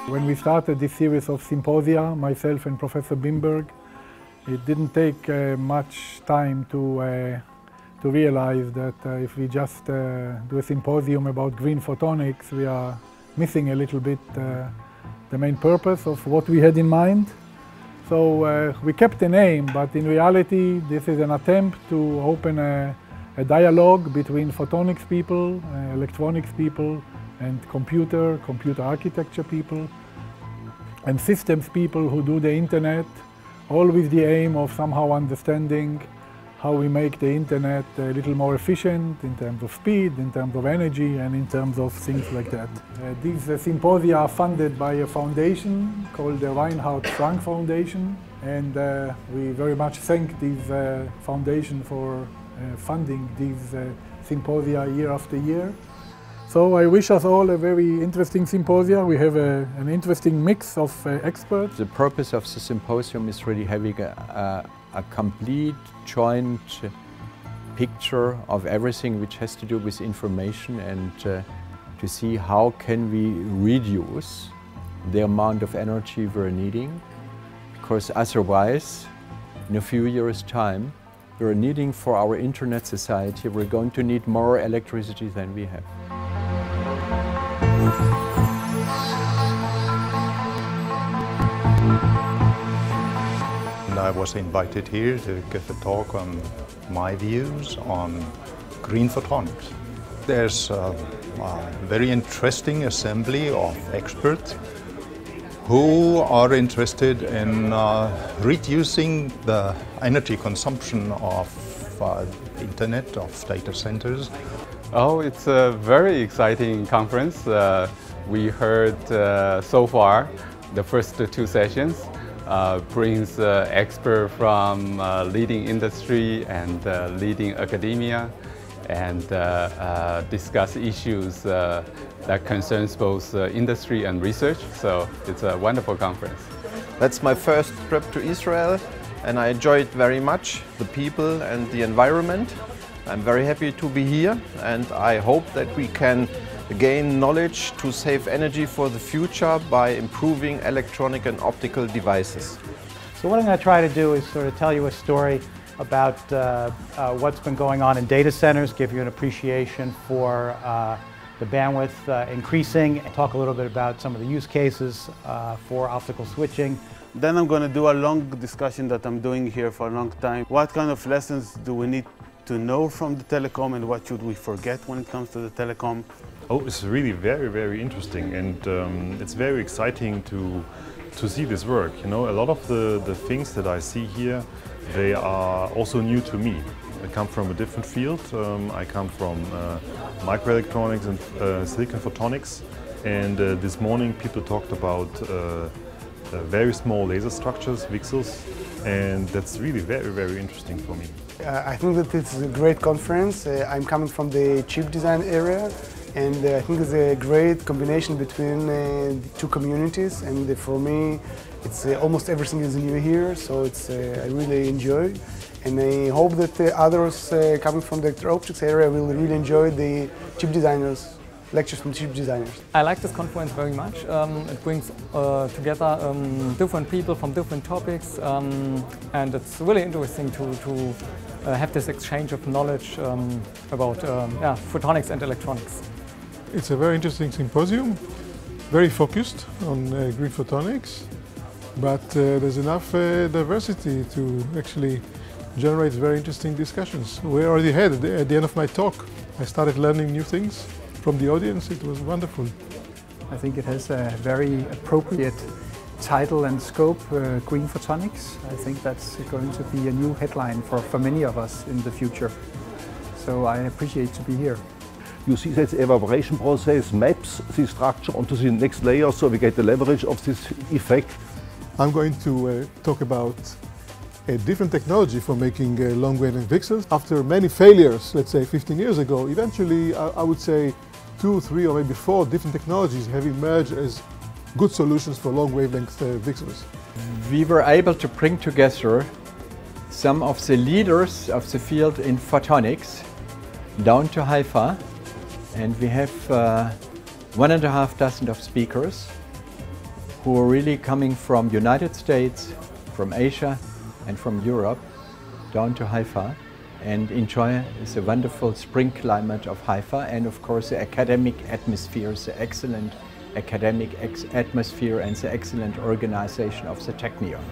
When we started this series of symposia, myself and Professor Bimberg, it didn't take much time to realize that if we just do a symposium about green photonics, we are missing a little bit the main purpose of what we had in mind. So we kept the name, but in reality this is an attempt to open a dialogue between photonics people, electronics people, and computer architecture people, and systems people who do the internet, all with the aim of somehow understanding how we make the internet a little more efficient in terms of speed, in terms of energy, and in terms of things like that. These symposia are funded by a foundation called the Reinhard Foundation, and we very much thank this foundation for funding these symposia year after year. So I wish us all a very interesting symposia. We have an interesting mix of experts. The purpose of the symposium is really having a complete joint picture of everything which has to do with information, and to see how can we reduce the amount of energy we're needing, because otherwise in a few years' time we're needing for our internet society, we're going to need more electricity than we have. I was invited here to give a talk on my views on green photonics. There's a very interesting assembly of experts who are interested in reducing the energy consumption of internet, of data centers. Oh, it's a very exciting conference. We heard so far the first two sessions brings experts from leading industry and leading academia, and discuss issues that concerns both industry and research. So it's a wonderful conference. That's my first trip to Israel, and I enjoyed very much the people and the environment. I'm very happy to be here, and I hope that we can gain knowledge to save energy for the future by improving electronic and optical devices. So what I'm going to try to do is sort of tell you a story about what's been going on in data centers, give you an appreciation for the bandwidth increasing, and talk a little bit about some of the use cases for optical switching. Then I'm going to do a long discussion that I'm doing here for a long time. What kind of lessons do we need to know from the telecom, and what should we forget when it comes to the telecom? Oh, it's really very, very interesting, and it's very exciting to see this work. You know, a lot of the things that I see here, they are also new to me. I come from a different field. I come from microelectronics and silicon photonics, and this morning people talked about very small laser structures, VCSELs, and that's really very, very interesting for me. I think that it's a great conference. I'm coming from the chip design area, and I think it's a great combination between the two communities, and for me it's almost everything is new here, so it's I really enjoy, and I hope that others coming from the electro-optics area will really enjoy the chip designers. Lectures from chip designers. I like this conference very much. It brings together different people from different topics, and it's really interesting to have this exchange of knowledge about photonics and electronics. It's a very interesting symposium, very focused on green photonics, but there's enough diversity to actually generate very interesting discussions. We already had at the end of my talk. I started learning new things from the audience. It was wonderful. I think it has a very appropriate title and scope, Green Photonics. I think that's going to be a new headline for many of us in the future. So I appreciate to be here. You see that evaporation process maps the structure onto the next layer, so we get the leverage of this effect. I'm going to talk about a different technology for making long wavelength VCSELs. After many failures, let's say 15 years ago, eventually I would say 2, 3, or maybe 4 different technologies have emerged as good solutions for long wavelength VCSELs. We were able to bring together some of the leaders of the field in photonics down to Haifa, and we have 1.5 dozen of speakers who are really coming from United States, from Asia and from Europe down to Haifa and enjoy the wonderful spring climate of Haifa and of course the academic atmosphere, the excellent academic atmosphere and the excellent organization of the Technion.